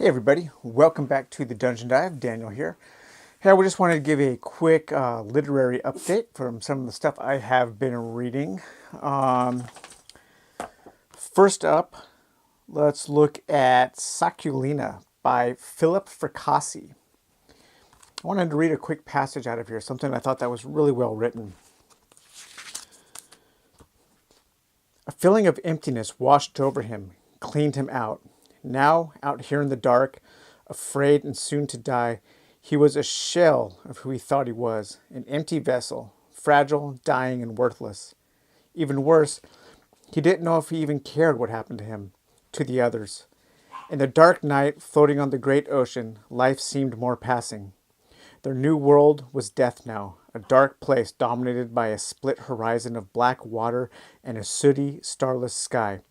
Hey everybody, welcome back to the Dungeon Dive. Daniel here. Hey, we just wanted to give a quick literary update from some of the stuff I have been reading. First up, let's look at Sakulina by Philip Fracassi. I wanted to read a quick passage out of here, something I thought that was really well written. A feeling of emptiness washed over him, cleaned him out. Now, out here in the dark, afraid and soon to die, he was a shell of who he thought he was, an empty vessel, fragile, dying, and worthless. Even worse, he didn't know if he even cared what happened to him, to the others. In the dark night, floating on the great ocean, life seemed more passing. Their new world was death now, a dark place dominated by a split horizon of black water and a sooty, starless sky.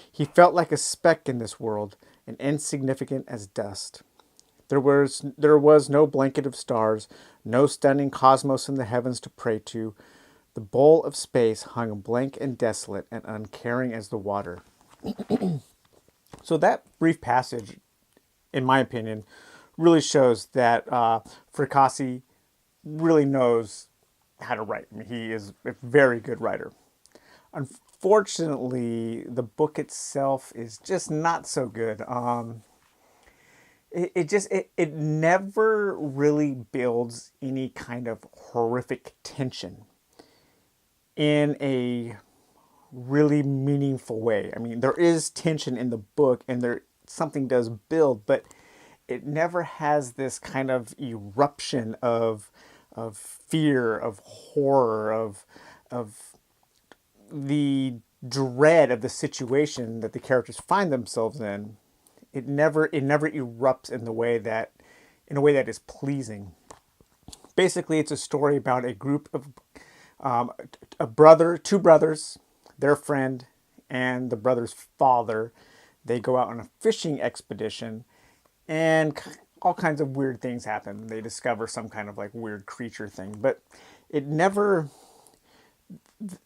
He felt like a speck in this world, and insignificant as dust. There was no blanket of stars, no stunning cosmos in the heavens to pray to. The bowl of space hung blank and desolate and uncaring as the water. So that brief passage, in my opinion, really shows that Fracassi really knows how to write. I mean, he is a very good writer. Unfortunately, the book itself is just not so good. It never really builds any kind of horrific tension in a really meaningful way. I mean, there is tension in the book, and there something does build, but it never has this kind of eruption of fear, of horror, of the dread of the situation that the characters find themselves in. It never erupts in a way that is pleasing. Basically, it's a story about a group of two brothers, their friend, and the brother's father. They go out on a fishing expedition, and all kinds of weird things happen. They discover some kind of like weird creature thing, but it never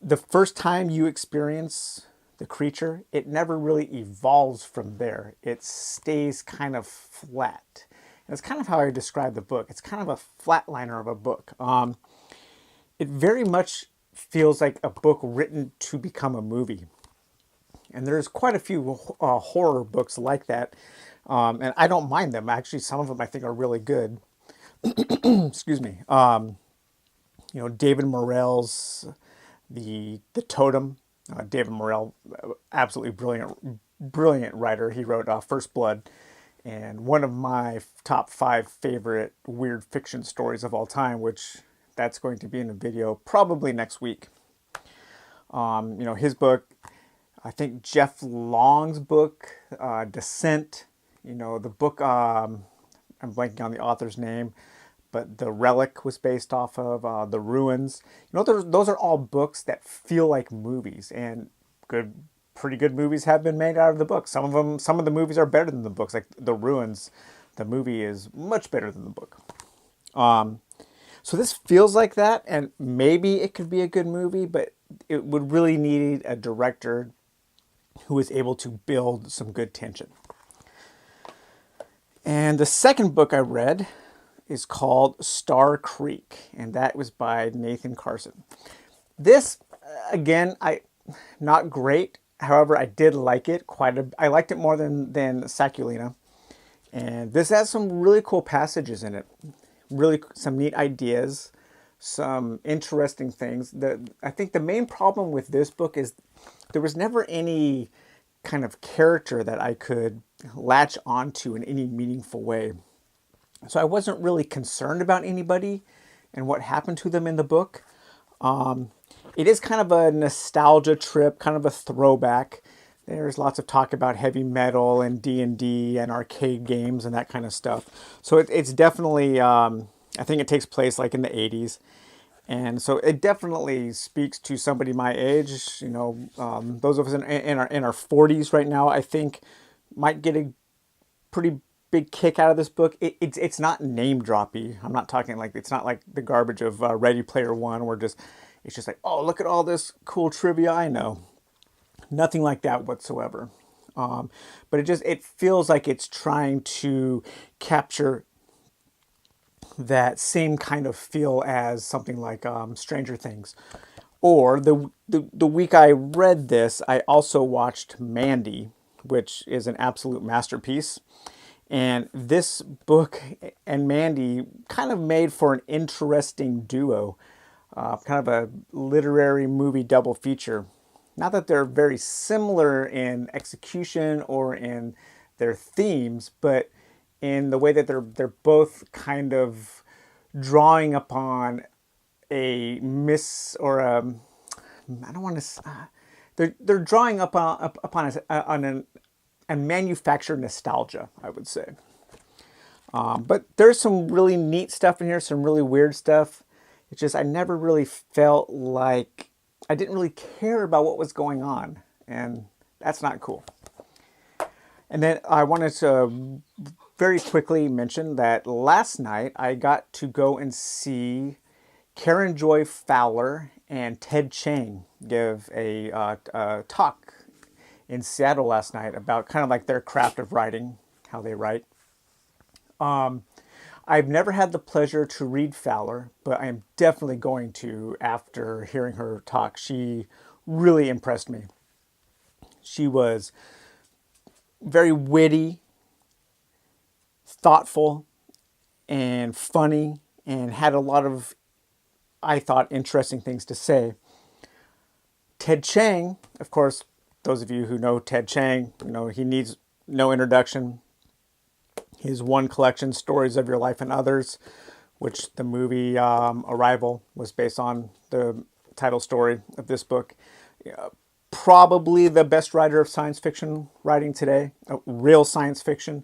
the first time you experience the creature, it never really evolves from there. It stays kind of flat. And it's kind of how I describe the book. It's kind of a flatliner of a book. It very much feels like a book written to become a movie. And there's quite a few horror books like that. And I don't mind them. Actually, some of them I think are really good. Excuse me. David Morrell's the Totem. David Morrell, absolutely brilliant writer. He wrote First Blood, and one of my top 5 favorite weird fiction stories of all time, which that's going to be in a video probably next week. His book, I think Jeff Long's book, Descent. The book, I'm blanking on the author's name, but The Relic was based off of The Ruins. Those are all books that feel like movies, and pretty good movies have been made out of the books. Some of the movies are better than the books. Like The Ruins, the movie is much better than the book. So this feels like that, and maybe it could be a good movie, but it would really need a director who is able to build some good tension. And the second book I read is called Star Creek, and that was by Nathan Carson. This, again, not great. However, I did like it I liked it more than Sakulina. And this has some really cool passages in it. Really some neat ideas, some interesting things. I think the main problem with this book is there was never any kind of character that I could latch onto in any meaningful way. So I wasn't really concerned about anybody and what happened to them in the book. It is kind of a nostalgia trip, kind of a throwback. There's lots of talk about heavy metal and D&D and arcade games and that kind of stuff. So it's definitely, I think it takes place like in the 80s. And so it definitely speaks to somebody my age. Those of us in our 40s right now, I think, might get a pretty big kick out of this book. It's not name droppy. I'm not talking like, it's not like the garbage of Ready Player One, where it's just like, oh, look at all this cool trivia I know. Nothing like that whatsoever. But it feels like it's trying to capture that same kind of feel as something like Stranger Things. Or the week I read this, I also watched Mandy, which is an absolute masterpiece. And this book and Mandy kind of made for an interesting duo, kind of a literary movie double feature. Not that they're very similar in execution or in their themes, but in the way that they're both kind of drawing upon a miss or a I don't want to. They're drawing upon a manufactured nostalgia, I would say. But there's some really neat stuff in here, some really weird stuff. It's just I never really felt like I didn't really care about what was going on, and that's not cool. And then I wanted to very quickly mention that last night I got to go and see Karen Joy Fowler and Ted Chiang give a talk in Seattle last night about kind of like their craft of writing, how they write. I've never had the pleasure to read Fowler, but I am definitely going to after hearing her talk. She really impressed me. She was very witty, thoughtful, and funny, and had a lot of, I thought, interesting things to say. Ted Chiang, of course, those of you who know Ted Chiang, he needs no introduction. His one collection, Stories of Your Life and Others, which the movie Arrival was based on the title story of this book. Probably the best writer of science fiction writing today, real science fiction,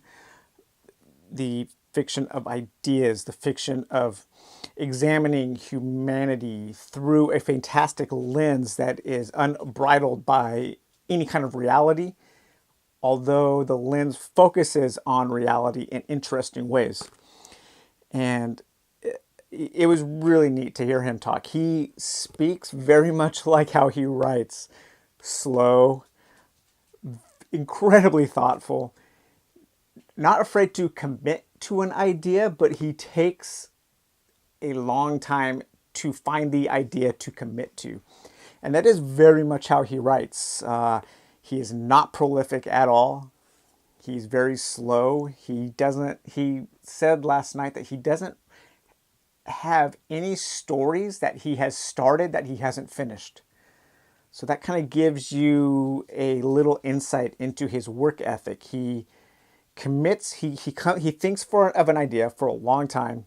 the fiction of ideas, the fiction of examining humanity through a fantastic lens that is unbridled by any kind of reality, although the lens focuses on reality in interesting ways. And it was really neat to hear him talk. He speaks very much like how he writes, slow, incredibly thoughtful, not afraid to commit to an idea, but he takes a long time to find the idea to commit to. And that is very much how he writes. He is not prolific at all. He's very slow. He said last night that he doesn't have any stories that he has started that he hasn't finished. So that kind of gives you a little insight into his work ethic. He commits, he thinks of an idea for a long time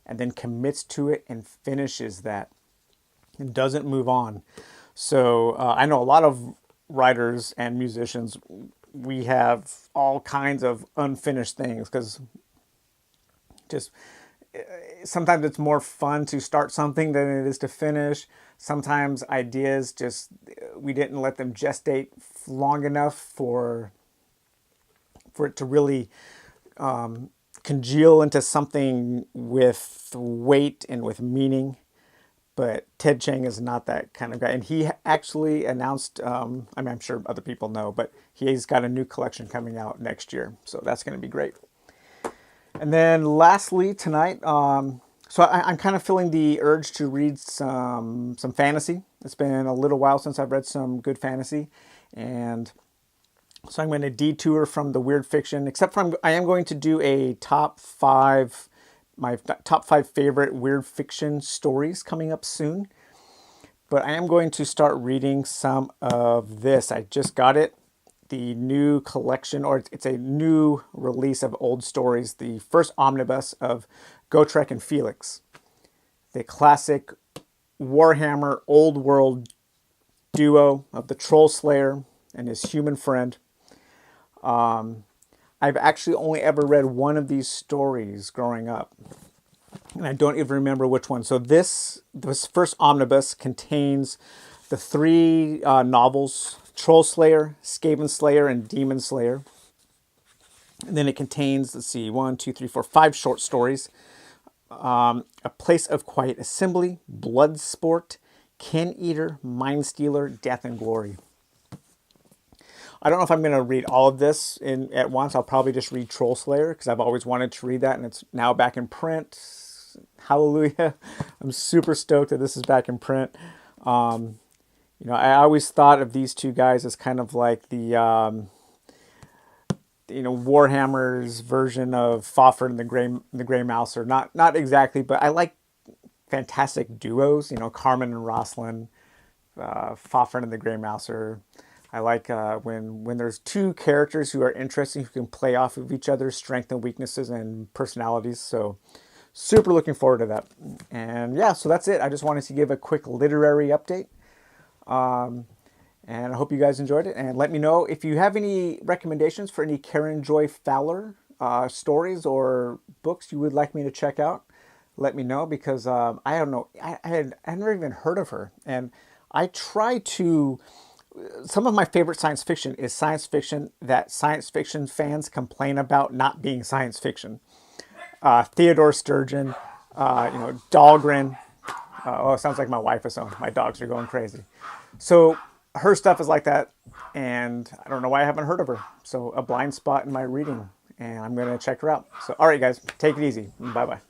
and then commits to it and finishes that and doesn't move on. So I know a lot of writers and musicians, we have all kinds of unfinished things because just sometimes it's more fun to start something than it is to finish. Sometimes ideas just, we didn't let them gestate long enough for it to really congeal into something with weight and with meaning. But Ted Chiang is not that kind of guy. And he actually announced, I'm sure other people know, but he's got a new collection coming out next year. So that's going to be great. And then lastly, tonight, so I'm kind of feeling the urge to read some fantasy. It's been a little while since I've read some good fantasy. And so I'm going to detour from the weird fiction, except for I am going to do a my top 5 favorite weird fiction stories coming up soon. But I am going to start reading some of this. I just got it. The new collection, or it's a new release of old stories. The first omnibus of Gotrek and Felix. The classic Warhammer old world duo of the Troll Slayer and his human friend. I've actually only ever read one of these stories growing up, and I don't even remember which one. So this first omnibus contains the 3 novels, Troll Slayer, Skaven Slayer, and Demon Slayer. And then it contains, 5 short stories. A Place of Quiet Assembly, Bloodsport, Kin Eater, Mind Stealer, Death and Glory. I don't know if I'm going to read all of this at once. I'll probably just read Troll Slayer because I've always wanted to read that, and it's now back in print. Hallelujah. I'm super stoked that this is back in print. I always thought of these two guys as kind of like the, Warhammer's version of Fafhrd and the Grey Mouse, or not exactly, but I like fantastic duos, Carmen and Rosalind, Fafhrd and the Grey Mouser. I like when there's two characters who are interesting, who can play off of each other's strengths and weaknesses and personalities. So super looking forward to that. And yeah, so that's it. I just wanted to give a quick literary update. And I hope you guys enjoyed it. And let me know if you have any recommendations for any Karen Joy Fowler stories or books you would like me to check out. Let me know, because I don't know. I had never even heard of her. And I try to... Some of my favorite science fiction is science fiction that science fiction fans complain about not being science fiction. Theodore Sturgeon, Dahlgren. Oh, it sounds like my wife is home. My dogs are going crazy. So her stuff is like that, and I don't know why I haven't heard of her. So a blind spot in my reading, and I'm going to check her out. So all right, guys, take it easy. Bye-bye.